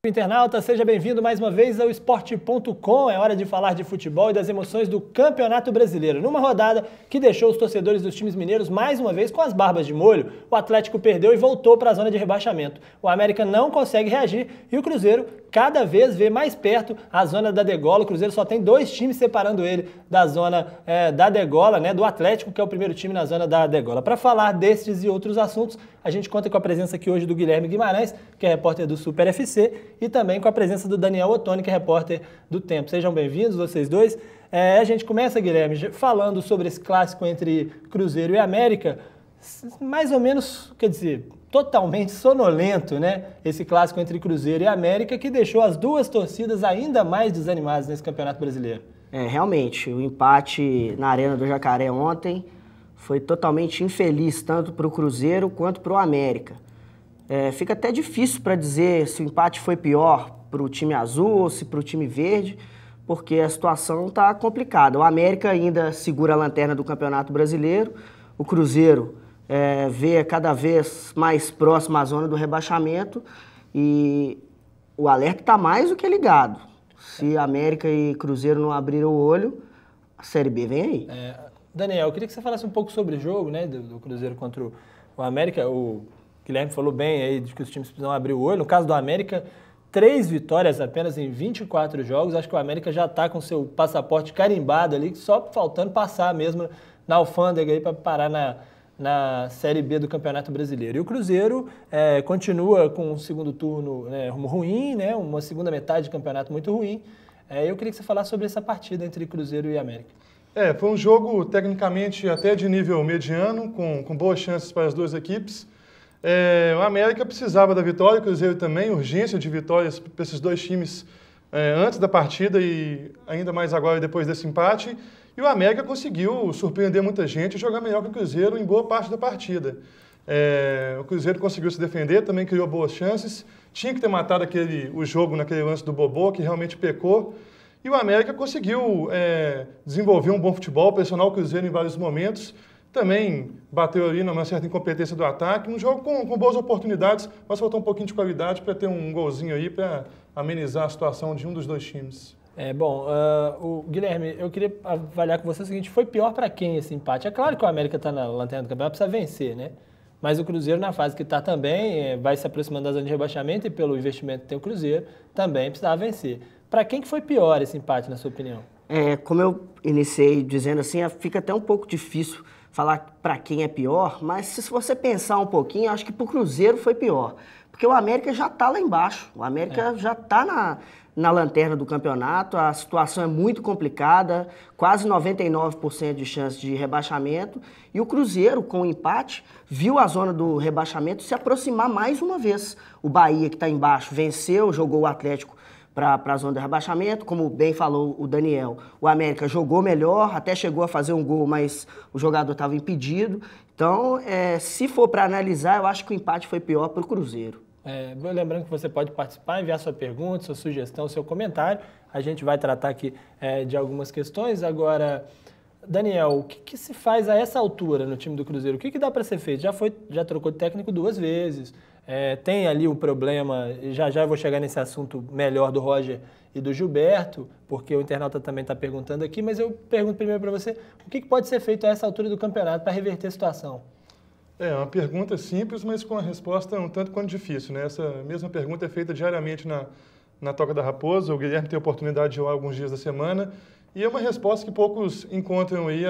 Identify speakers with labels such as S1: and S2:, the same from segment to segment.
S1: Internauta, seja bem-vindo mais uma vez ao Esporte.com. É hora de falar de futebol e das emoções do Campeonato Brasileiro. Numa rodada que deixou os torcedores dos times mineiros mais uma vez com as barbas de molho, o Atlético perdeu e voltou para a zona de rebaixamento. O América não consegue reagir e o Cruzeiro cada vez vê mais perto a zona da degola. O Cruzeiro só tem 2 times separando ele da zona da degola, né, do Atlético, que é o primeiro time na zona da degola. Para falar destes e outros assuntos, a gente conta com a presença aqui hoje do Guilherme Guimarães, que é repórter do Super FC, e também com a presença do Daniel Ottoni, que é repórter do Tempo. Sejam bem-vindos, vocês dois. A gente começa, Guilherme, falando sobre esse clássico entre Cruzeiro e América, mais ou menos, quer dizer, totalmente sonolento, né? Esse clássico entre Cruzeiro e América, que deixou as duas torcidas ainda mais desanimadas nesse Campeonato Brasileiro.
S2: Realmente, o empate na Arena do Jacaré ontem foi totalmente infeliz, tanto para o Cruzeiro quanto para o América. Fica até difícil para dizer se o empate foi pior para o time azul ou se para o time verde, porque a situação está complicada. O América ainda segura a lanterna do Campeonato Brasileiro, o Cruzeiro vê cada vez mais próximo à zona do rebaixamento e o alerta está mais do que ligado. Se América e Cruzeiro não abrirem o olho, a Série B vem aí.
S1: Daniel, eu queria que você falasse um pouco sobre o jogo, né, do Cruzeiro contra o América. O Guilherme falou bem aí de que os times precisam abrir o olho. No caso do América, 3 vitórias apenas em 24 jogos. Acho que o América já está com seu passaporte carimbado ali, só faltando passar mesmo na alfândega aí para parar na Série B do Campeonato Brasileiro. E o Cruzeiro continua com um segundo turno ruim, né, uma segunda metade de campeonato muito ruim. Eu queria que você falasse sobre essa partida entre Cruzeiro e América.
S3: Foi um jogo tecnicamente até de nível mediano, com boas chances para as duas equipes. O América precisava da vitória, o Cruzeiro também, urgência de vitórias para esses dois times antes da partida e ainda mais agora depois desse empate. E o América conseguiu surpreender muita gente e jogar melhor que o Cruzeiro em boa parte da partida. O Cruzeiro conseguiu se defender, também criou boas chances. Tinha que ter matado o jogo naquele lance do Bobô, que realmente pecou. E o América conseguiu desenvolver um bom futebol, pressionar o Cruzeiro em vários momentos. Também bateu ali numa certa incompetência do ataque. Um jogo com boas oportunidades, mas faltou um pouquinho de qualidade para ter um golzinho aí para amenizar a situação de um dos dois times.
S1: O Guilherme, eu queria avaliar com você o seguinte: foi pior para quem esse empate? É claro que o América está na lanterna do campeonato, precisa vencer, né? Mas o Cruzeiro, na fase que está também, vai se aproximando da zona de rebaixamento e pelo investimento que tem o Cruzeiro, também precisava vencer. Para quem que foi pior esse empate, na sua opinião?
S2: Como eu iniciei dizendo assim, fica até um pouco difícil falar para quem é pior, mas se você pensar um pouquinho, acho que para o Cruzeiro foi pior. Porque o América já está lá embaixo, o América já está na lanterna do campeonato, a situação é muito complicada, quase 99% de chance de rebaixamento, e o Cruzeiro, com o empate, viu a zona do rebaixamento se aproximar mais uma vez. O Bahia, que está embaixo, venceu, jogou o Atlético para a zona de rebaixamento, como bem falou o Daniel. O América jogou melhor, até chegou a fazer um gol, mas o jogador estava impedido. Então, se for para analisar, eu acho que o empate foi pior para o Cruzeiro.
S1: Lembrando que você pode participar, enviar sua pergunta, sua sugestão, seu comentário. A gente vai tratar aqui de algumas questões. Agora, Daniel, o que se faz a essa altura no time do Cruzeiro? O que dá para ser feito? Já trocou de técnico 2 vezes. Tem ali o problema, já eu vou chegar nesse assunto melhor do Roger e do Gilberto, porque o internauta também está perguntando aqui, mas eu pergunto primeiro para você, o que pode ser feito a essa altura do campeonato para reverter a situação?
S3: Uma pergunta simples, mas com a resposta um tanto quanto difícil, né? Essa mesma pergunta é feita diariamente na Toca da Raposa, o Guilherme tem a oportunidade de ir lá alguns dias da semana, e é uma resposta que poucos encontram aí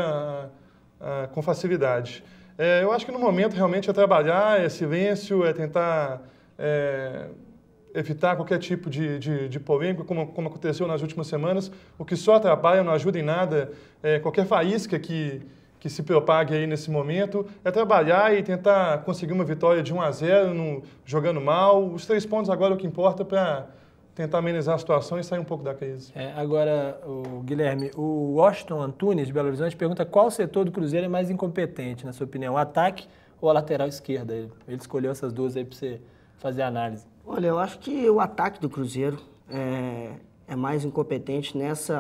S3: com facilidade. Eu acho que no momento realmente é trabalhar, é silêncio, é tentar evitar qualquer tipo de polêmica, como aconteceu nas últimas semanas, o que só atrapalha, não ajuda em nada, qualquer faísca que se propague aí nesse momento, é trabalhar e tentar conseguir uma vitória de 1-0, jogando mal. Os 3 pontos agora é o que importa para tentar amenizar a situação e sair um pouco da crise.
S1: Agora, Guilherme, o Washington Antunes, de Belo Horizonte, pergunta qual setor do Cruzeiro é mais incompetente, na sua opinião, o ataque ou a lateral esquerda? Ele escolheu essas duas aí para você fazer a análise.
S2: Olha, eu acho que o ataque do Cruzeiro é é mais incompetente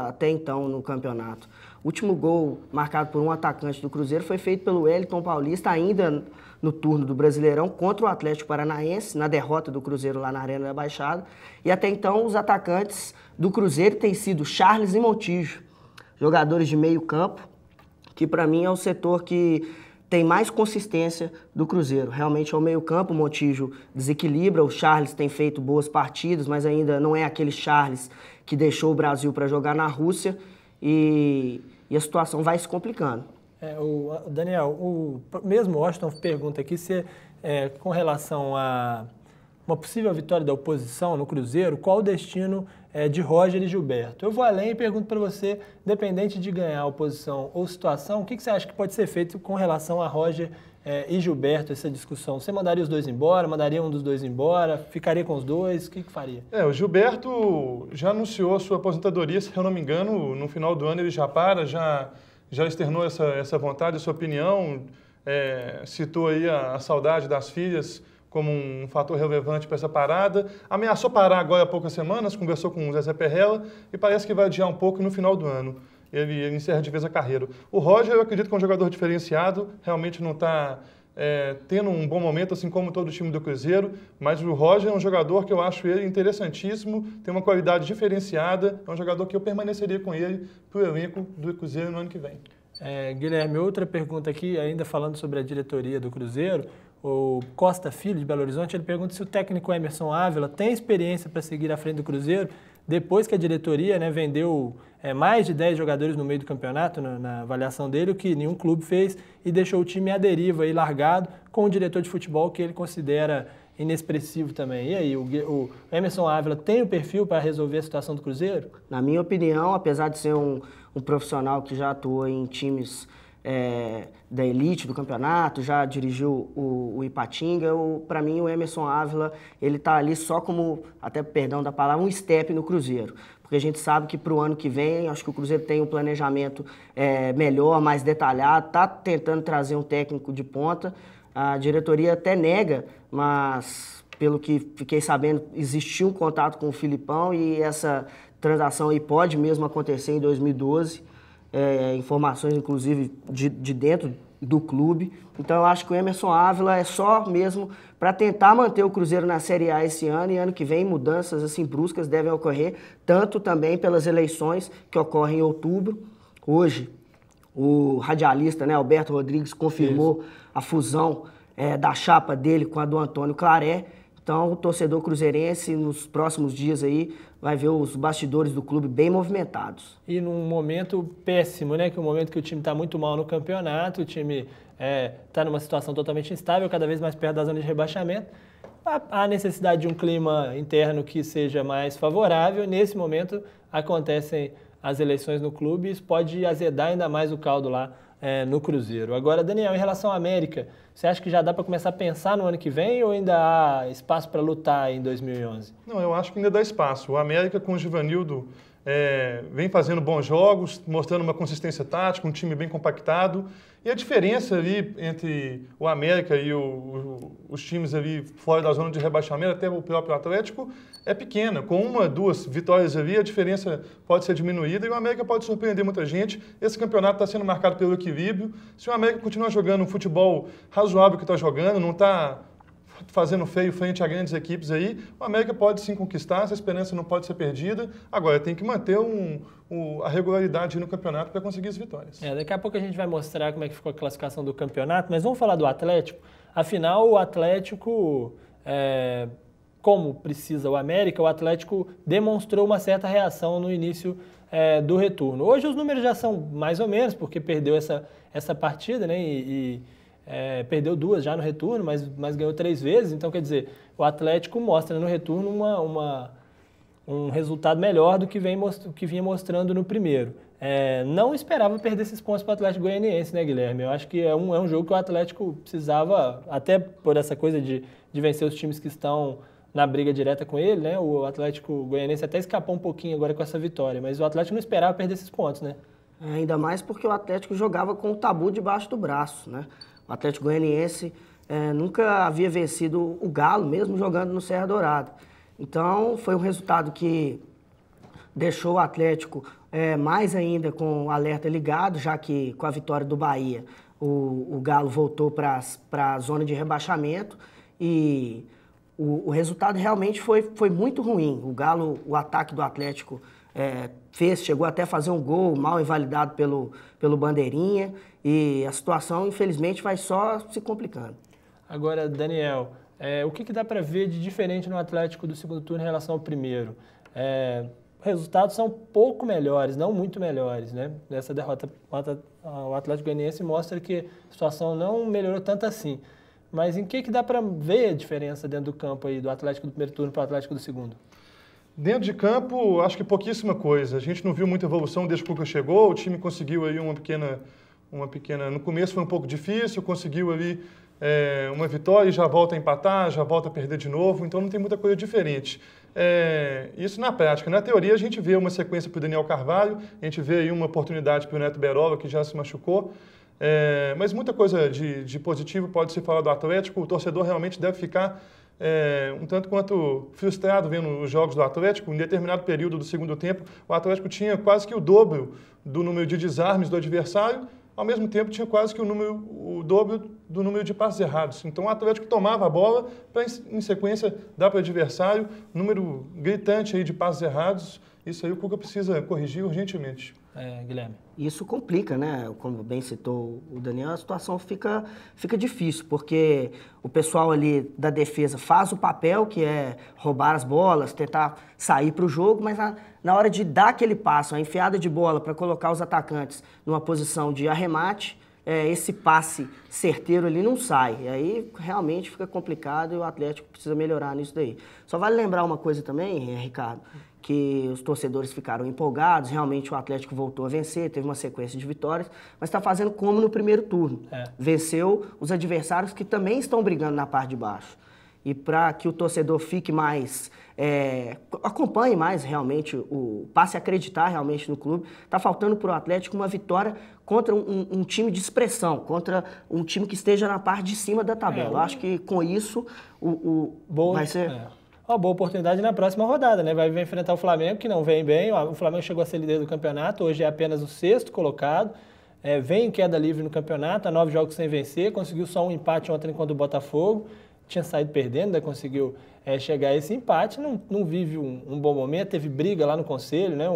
S2: até então no campeonato. O último gol marcado por um atacante do Cruzeiro foi feito pelo Wellington Paulista, ainda no turno do Brasileirão, contra o Atlético Paranaense, na derrota do Cruzeiro lá na Arena da Baixada. E até então os atacantes do Cruzeiro têm sido Charles e Montijo, jogadores de meio campo, que para mim é o setor que tem mais consistência do Cruzeiro. Realmente é o meio-campo, o Montijo desequilibra, o Charles tem feito boas partidas, mas ainda não é aquele Charles que deixou o Brasil para jogar na Rússia e a situação vai se complicando.
S1: Daniel, o mesmo Washington pergunta aqui se, com relação a uma possível vitória da oposição no Cruzeiro, qual o destino de Roger e Gilberto? Eu vou além e pergunto para você, independente de ganhar a oposição ou situação, o que você acha que pode ser feito com relação a Roger e Gilberto, essa discussão? Você mandaria os dois embora, mandaria um dos dois embora, ficaria com os dois, o que faria?
S3: O Gilberto já anunciou a sua aposentadoria, se eu não me engano, no final do ano ele já já externou essa vontade, a sua opinião, citou aí a saudade das filhas como um fator relevante para essa parada. Ameaçou parar agora há poucas semanas, conversou com o Zezé Perrella e parece que vai adiar um pouco no final do ano. Ele encerra de vez a carreira. O Roger, eu acredito que é um jogador diferenciado, realmente não está tendo um bom momento, assim como todo o time do Cruzeiro, mas o Roger é um jogador que eu acho ele interessantíssimo, tem uma qualidade diferenciada, é um jogador que eu permaneceria com ele para o elenco do Cruzeiro no ano que vem.
S1: Guilherme, outra pergunta aqui, ainda falando sobre a diretoria do Cruzeiro, o Costa Filho, de Belo Horizonte, ele pergunta se o técnico Emerson Ávila tem experiência para seguir à frente do Cruzeiro, depois que a diretoria vendeu mais de 10 jogadores no meio do campeonato, na avaliação dele, o que nenhum clube fez, e deixou o time à deriva e largado, com o diretor de futebol que ele considera inexpressivo também. E aí, o Emerson Ávila tem o perfil para resolver a situação do Cruzeiro?
S2: Na minha opinião, apesar de ser um profissional que já atuou em times da elite do campeonato, já dirigiu o Ipatinga, para mim o Emerson Ávila, ele está ali só como, até perdão da palavra, um step no Cruzeiro. Porque a gente sabe que para o ano que vem, acho que o Cruzeiro tem um planejamento melhor, mais detalhado, está tentando trazer um técnico de ponta. A diretoria até nega, mas pelo que fiquei sabendo, existiu um contato com o Filipão e essa transação aí pode mesmo acontecer em 2012. Informações, inclusive, de dentro do clube. Então, eu acho que o Emerson Ávila é só mesmo para tentar manter o Cruzeiro na Série A esse ano, e ano que vem mudanças assim bruscas devem ocorrer, tanto também pelas eleições que ocorrem em outubro. Hoje, o radialista, Alberto Rodrigues, confirmou a fusão da chapa dele com a do Antônio Claré. Então, o torcedor cruzeirense, nos próximos dias aí, vai ver os bastidores do clube bem movimentados.
S1: E num momento péssimo, que é um momento que o time está muito mal no campeonato, o time está numa situação totalmente instável, cada vez mais perto da zona de rebaixamento. Há necessidade de um clima interno que seja mais favorável. Nesse momento, acontecem as eleições no clube e isso pode azedar ainda mais o caldo lá no Cruzeiro. Agora, Daniel, em relação à América, você acha que já dá para começar a pensar no ano que vem ou ainda há espaço para lutar em 2011?
S3: Não, eu acho que ainda dá espaço. O América com o Givanildo vem fazendo bons jogos, mostrando uma consistência tática, um time bem compactado. E a diferença ali entre o América e os times ali fora da zona de rebaixamento, até o próprio Atlético, é pequena. Com uma, duas vitórias ali, a diferença pode ser diminuída e o América pode surpreender muita gente. Esse campeonato está sendo marcado pelo equilíbrio. Se o América continuar jogando um futebol razoável que está jogando, não está fazendo feio frente a grandes equipes aí, o América pode sim conquistar, essa esperança não pode ser perdida. Agora, tem que manter a regularidade no campeonato para conseguir as vitórias.
S1: Daqui a pouco a gente vai mostrar como é que ficou a classificação do campeonato, mas vamos falar do Atlético. Afinal, o Atlético, como precisa o América, o Atlético demonstrou uma certa reação no início do retorno. Hoje os números já são mais ou menos, porque perdeu essa partida, perdeu 2 já no retorno, mas ganhou 3 vezes. Então, quer dizer, o Atlético mostra no retorno um resultado melhor do que vinha mostrando no primeiro. Não esperava perder esses pontos para o Atlético Goianiense, Guilherme? Eu acho que é um jogo que o Atlético precisava, até por essa coisa de vencer os times que estão na briga direta com ele, O Atlético Goianiense até escapou um pouquinho agora com essa vitória, mas o Atlético não esperava perder esses pontos,
S2: Ainda mais porque o Atlético jogava com o tabu debaixo do braço, O Atlético Goianiense nunca havia vencido o Galo, mesmo jogando no Serra Dourada. Então, foi um resultado que deixou o Atlético mais ainda com o alerta ligado, já que com a vitória do Bahia, o Galo voltou para a zona de rebaixamento e o resultado realmente foi muito ruim. O ataque do Atlético chegou até a fazer um gol mal invalidado pelo Bandeirinha e a situação, infelizmente, vai só se complicando.
S1: Agora, Daniel, o que dá para ver de diferente no Atlético do segundo turno em relação ao primeiro? Resultados são pouco melhores, não muito melhores, né? Nessa derrota, o Atlético Goianiense mostra que a situação não melhorou tanto assim. Mas em que dá para ver a diferença dentro do campo aí, do Atlético do primeiro turno para o Atlético do segundo?
S3: Dentro de campo, acho que pouquíssima coisa. A gente não viu muita evolução desde que o Cuca chegou, o time conseguiu aí uma pequena... No começo foi um pouco difícil, conseguiu ali uma vitória e já volta a empatar, já volta a perder de novo, então não tem muita coisa diferente. Isso na prática. Na teoria, a gente vê uma sequência para o Daniel Carvalho, a gente vê aí uma oportunidade para o Neto Berola, que já se machucou, mas muita coisa de positivo pode se falar do Atlético. O torcedor realmente deve ficar um tanto quanto frustrado vendo os jogos do Atlético. Em determinado período do segundo tempo, o Atlético tinha quase que o dobro do número de desarmes do adversário, ao mesmo tempo tinha quase que o dobro do número de passes errados. Então o Atlético tomava a bola para, em sequência, dar para o adversário número gritante aí de passes errados. Isso aí o Cuca precisa corrigir urgentemente.
S1: Guilherme.
S2: Isso complica, né? Como bem citou o Daniel, a situação fica difícil, porque o pessoal ali da defesa faz o papel, que é roubar as bolas, tentar sair para o jogo, mas na hora de dar aquele passo, a enfiada de bola para colocar os atacantes numa posição de arremate, esse passe certeiro ali não sai. E aí realmente fica complicado e o Atlético precisa melhorar nisso daí. Só vale lembrar uma coisa também, Ricardo, que os torcedores ficaram empolgados, realmente o Atlético voltou a vencer, teve uma sequência de vitórias, mas está fazendo como no primeiro turno. Venceu os adversários que também estão brigando na parte de baixo. E para que o torcedor fique mais, acompanhe mais realmente, passe a acreditar realmente no clube, está faltando para o Atlético uma vitória contra um time de expressão, contra um time que esteja na parte de cima da tabela. Eu acho que com isso vai ser...
S1: Uma boa oportunidade na próxima rodada, né? Vai enfrentar o Flamengo, que não vem bem. O Flamengo chegou a ser líder do campeonato, hoje é apenas o 6º colocado. Vem em queda livre no campeonato, há 9 jogos sem vencer, conseguiu só um empate ontem contra o Botafogo. Tinha saído perdendo, ainda conseguiu chegar a esse empate, não vive um bom momento, teve briga lá no conselho, né?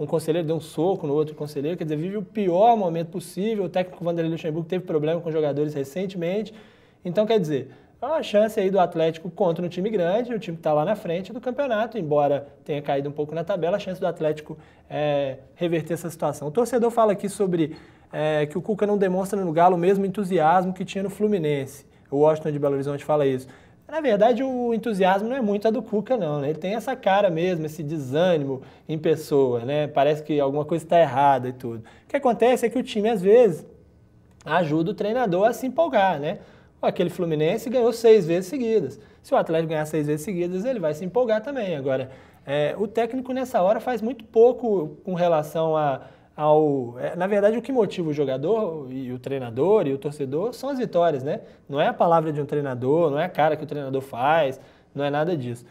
S1: Um conselheiro deu um soco no outro conselheiro, quer dizer, vive o pior momento possível. O técnico Vanderlei Luxemburgo teve problema com jogadores recentemente, então quer dizer, há uma chance aí do Atlético contra um time grande, o time que está lá na frente do campeonato, embora tenha caído um pouco na tabela, a chance do Atlético reverter essa situação. O torcedor fala aqui sobre que o Cuca não demonstra no Galo o mesmo entusiasmo que tinha no Fluminense. O Washington de Belo Horizonte fala isso. Na verdade, o entusiasmo não é muito a do Cuca, não, né? Ele tem essa cara mesmo, esse desânimo em pessoa, né? Parece que alguma coisa está errada e tudo. O que acontece é que o time, às vezes, ajuda o treinador a se empolgar, né? Aquele Fluminense ganhou 6 vezes seguidas. Se o Atlético ganhar 6 vezes seguidas, ele vai se empolgar também. Agora, o técnico, nessa hora, faz muito pouco com relação na verdade, o que motiva o jogador e o treinador e o torcedor são as vitórias, né? Não é a palavra de um treinador, não é a cara que o treinador faz, não é nada disso.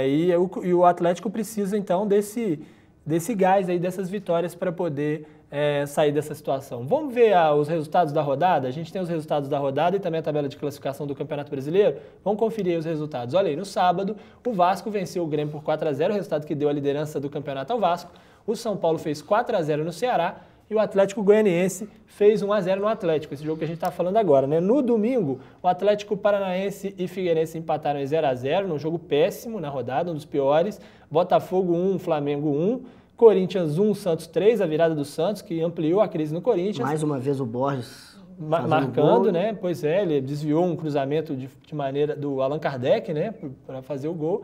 S1: E o Atlético precisa, então, desse gás aí, dessas vitórias para poder sair dessa situação. Vamos ver os resultados da rodada? A gente tem os resultados da rodada e também a tabela de classificação do Campeonato Brasileiro. Vamos conferir os resultados. Olha aí, no sábado, o Vasco venceu o Grêmio por 4-0, o resultado que deu a liderança do campeonato ao Vasco. O São Paulo fez 4-0 no Ceará e o Atlético Goianiense fez 1-0 no Atlético, esse jogo que a gente está falando agora, né? No domingo, o Atlético Paranaense e Figueirense empataram em 0-0, num jogo péssimo na rodada, um dos piores. Botafogo 1, Flamengo 1, Corinthians 1, Santos 3, a virada do Santos, que ampliou a crise no Corinthians.
S2: Mais uma vez o Borges
S1: marcando,
S2: gol,
S1: né? Pois ele desviou um cruzamento de maneira do Allan Kardec, né? Para fazer o gol.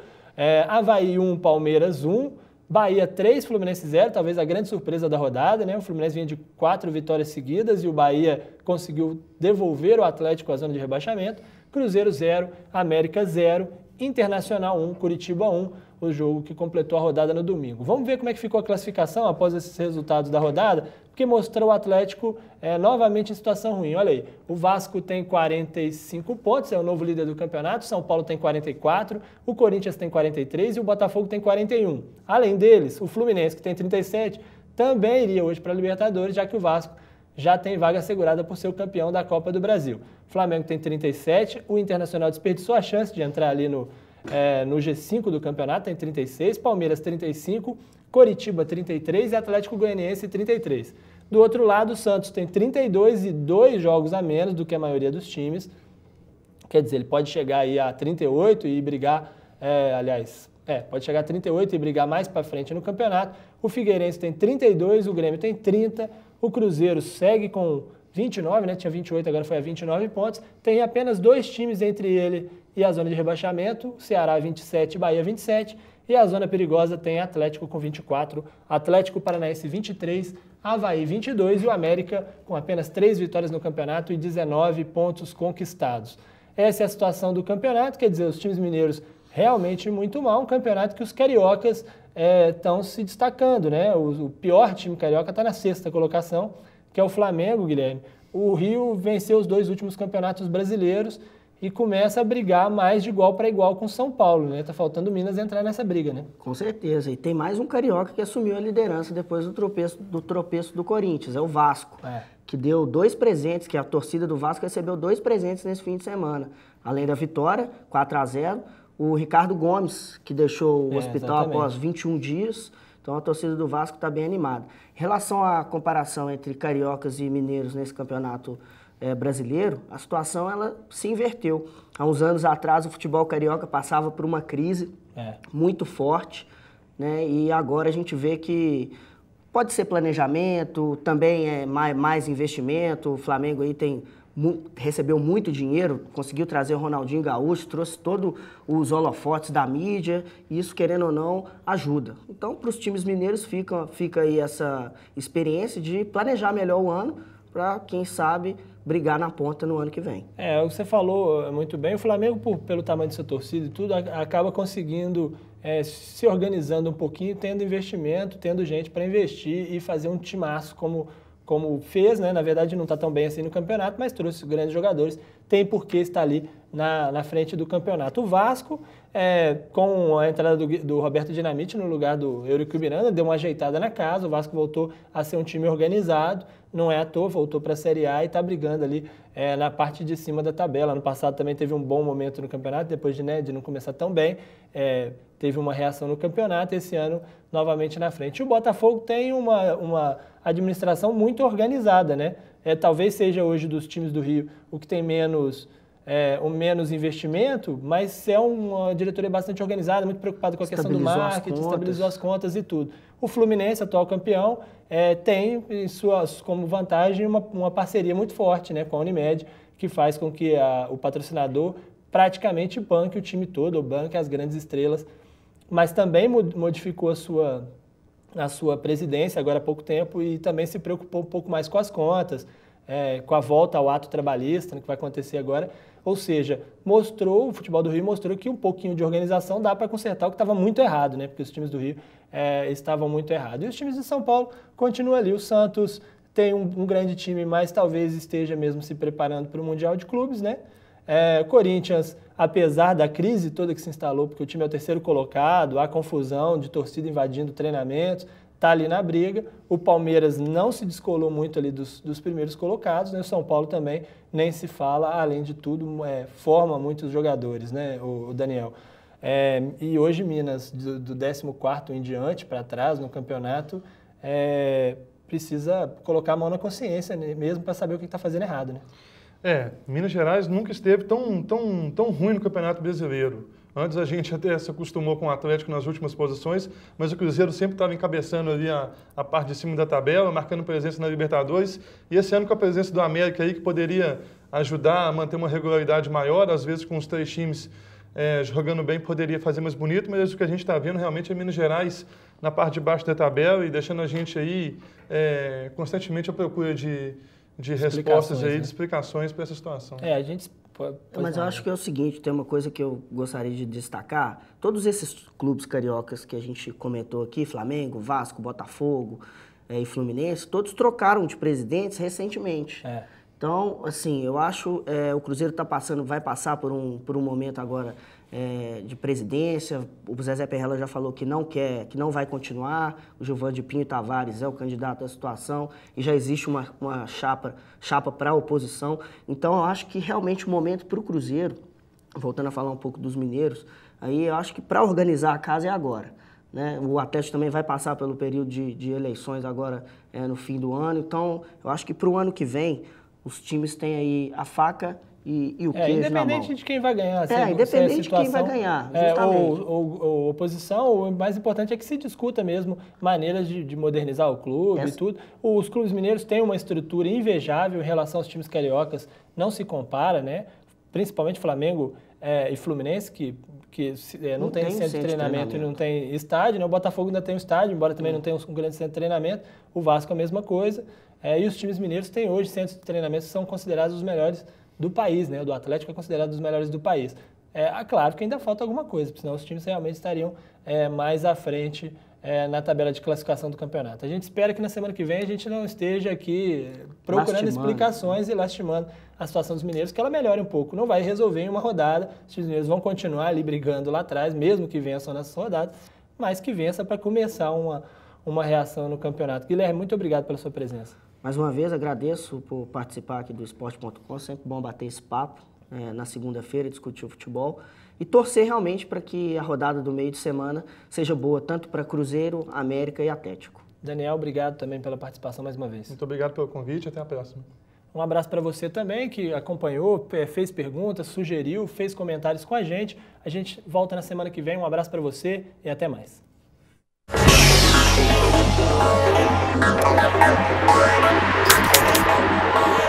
S1: Avaí 1, Palmeiras 1, Bahia 3, Fluminense 0, talvez a grande surpresa da rodada, né? O Fluminense vinha de 4 vitórias seguidas e o Bahia conseguiu devolver o Atlético à zona de rebaixamento. Cruzeiro 0, América 0, Internacional 1, Curitiba 1. o jogo que completou a rodada no domingo. Vamos ver como é que ficou a classificação após esses resultados da rodada, porque mostrou o Atlético novamente em situação ruim. Olha aí, o Vasco tem 45 pontos, é o novo líder do campeonato, São Paulo tem 44, o Corinthians tem 43 e o Botafogo tem 41. Além deles, o Fluminense, que tem 37, também iria hoje para a Libertadores, já que o Vasco já tem vaga assegurada por ser o campeão da Copa do Brasil. O Flamengo tem 37, o Internacional desperdiçou a chance de entrar ali no G5 do campeonato, tem 36, Palmeiras 35, Coritiba 33 e Atlético Goianiense 33. Do outro lado, o Santos tem 32 e 2 jogos a menos do que a maioria dos times. Quer dizer, ele pode chegar aí a 38 e brigar, pode chegar a 38 e brigar mais para frente no campeonato. O Figueirense tem 32, o Grêmio tem 30, o Cruzeiro segue com 29, né? Tinha 28, agora foi a 29 pontos. Tem apenas 2 times entre ele e a zona de rebaixamento, Ceará 27 e Bahia 27. E a zona perigosa tem Atlético com 24, Atlético Paranaense 23, Avaí 22 e o América com apenas 3 vitórias no campeonato e 19 pontos conquistados. Essa é a situação do campeonato, quer dizer, os times mineiros realmente muito mal, um campeonato que os cariocas estão se destacando, né? O pior time carioca está na 6ª colocação, que é o Flamengo, Guilherme. O Rio venceu os 2 últimos campeonatos brasileiros e começa a brigar mais de igual para igual com São Paulo, né? Tá faltando o Minas entrar nessa briga, né?
S2: Com certeza. E tem mais um carioca que assumiu a liderança depois do tropeço do Corinthians, é o Vasco, que deu 2 presentes, que a torcida do Vasco recebeu 2 presentes nesse fim de semana. Além da vitória, 4-0, o Ricardo Gomes, que deixou o hospital após 21 dias. Então a torcida do Vasco está bem animada. Em relação à comparação entre cariocas e mineiros nesse campeonato brasileiro, a situação ela se inverteu. Há uns anos atrás o futebol carioca passava por uma crise muito forte, né? E agora a gente vê que pode ser planejamento, também mais investimento. O Flamengo aí recebeu muito dinheiro, conseguiu trazer o Ronaldinho Gaúcho, trouxe todos os holofotes da mídia, e isso, querendo ou não, ajuda. Então, para os times mineiros fica aí essa experiência de planejar melhor o ano para, quem sabe, brigar na ponta no ano que vem.
S1: O que você falou muito bem, o Flamengo, pelo tamanho de sua torcida e tudo, acaba conseguindo se organizando um pouquinho, tendo investimento, tendo gente para investir e fazer um timaço como fez, né? Na verdade não está tão bem assim no campeonato, mas trouxe grandes jogadores, tem por que estar ali na frente do campeonato. O Vasco, com a entrada do Roberto Dinamite no lugar do Eurico Miranda, deu uma ajeitada na casa, o Vasco voltou a ser um time organizado, não é à toa, voltou para a Série A e está brigando ali na parte de cima da tabela. Ano passado também teve um bom momento no campeonato, depois de não começar tão bem, teve uma reação no campeonato, esse ano novamente na frente. O Botafogo tem uma administração muito organizada, né? Talvez seja hoje dos times do Rio o que tem menos investimento, mas é uma diretoria bastante organizada, muito preocupada com a questão do marketing, estabilizou as contas e tudo. O Fluminense, atual campeão, tem como vantagem uma parceria muito forte, né, com a Unimed, que faz com que o patrocinador praticamente banque o time todo, ou banque as grandes estrelas, mas também modificou a sua presidência agora há pouco tempo e também se preocupou um pouco mais com as contas, com a volta ao ato trabalhista, né, que vai acontecer agora. Ou seja, o futebol do Rio mostrou que um pouquinho de organização dá para consertar o que estava muito errado, né? Porque os times do Rio estavam muito errados. E os times de São Paulo continuam ali. O Santos tem um grande time, mas talvez esteja mesmo se preparando para o Mundial de Clubes, né? Corinthians, apesar da crise toda que se instalou, porque o time é o 3º colocado, há confusão de torcida invadindo treinamentos, está ali na briga. O Palmeiras não se descolou muito ali dos primeiros colocados, né? O São Paulo também nem se fala, além de tudo, forma muitos jogadores, né, o Daniel? E hoje Minas, do 14º em diante, para trás no campeonato, precisa colocar a mão na consciência, né, mesmo para saber o que está fazendo errado, né?
S3: Minas Gerais nunca esteve tão ruim no Campeonato Brasileiro. Antes a gente até se acostumou com o Atlético nas últimas posições, mas o Cruzeiro sempre estava encabeçando ali a parte de cima da tabela, marcando presença na Libertadores. E esse ano com a presença do América aí, que poderia ajudar a manter uma regularidade maior, às vezes com os 3 times jogando bem, poderia fazer mais bonito, mas o que a gente está vendo realmente é Minas Gerais na parte de baixo da tabela e deixando a gente aí constantemente à procura de respostas aí, de explicações para essa situação.
S1: A gente
S2: Mas eu acho que é o seguinte, tem uma coisa que eu gostaria de destacar. Todos esses clubes cariocas que a gente comentou aqui, Flamengo, Vasco, Botafogo e Fluminense, todos trocaram de presidentes recentemente. Então, assim, eu acho o Cruzeiro vai passar por um momento agora de presidência. O Zezé Perrella já falou que não vai continuar. O Gilvan de Pinho Tavares é o candidato à situação e já existe uma chapa para a oposição. Então, eu acho que realmente o momento para o Cruzeiro, voltando a falar um pouco dos mineiros, aí eu acho que para organizar a casa é agora. Né? O Atlético também vai passar pelo período de eleições agora no fim do ano. Então, eu acho que para o ano que vem, os times têm aí a faca e o queijo na mão.
S1: Independente de quem vai ganhar.
S2: Independente de quem vai ganhar, justamente.
S1: Ou oposição, o mais importante é que se discuta mesmo maneiras de modernizar o clube e tudo. Os clubes mineiros têm uma estrutura invejável em relação aos times cariocas, não se compara, né? Principalmente Flamengo e Fluminense, que não tem centro de treinamento e não tem estádio, né? O Botafogo ainda tem um estádio, embora também não tenha um grande centro de treinamento. O Vasco a mesma coisa. E os times mineiros têm hoje centros de treinamento que são considerados os melhores do país, né? O do Atlético é considerado os melhores do país. Claro que ainda falta alguma coisa, senão os times realmente estariam mais à frente na tabela de classificação do campeonato. A gente espera que na semana que vem a gente não esteja aqui procurando explicações e lastimando a situação dos mineiros, que ela melhore um pouco. Não vai resolver em uma rodada, os times mineiros vão continuar ali brigando lá atrás, mesmo que vençam nessas rodadas, mas que vença para começar uma reação no campeonato. Guilherme, muito obrigado pela sua presença.
S2: Mais uma vez, agradeço por participar aqui do Esporte.com, sempre bom bater esse papo na segunda-feira, discutir o futebol e torcer realmente para que a rodada do meio de semana seja boa, tanto para Cruzeiro, América e Atlético.
S1: Daniel, obrigado também pela participação mais uma vez.
S3: Muito obrigado pelo convite, até a próxima.
S1: Um abraço para você também, que acompanhou, fez perguntas, sugeriu, fez comentários com a gente. A gente volta na semana que vem. Um abraço para você e até mais.
S4: We'll be right back.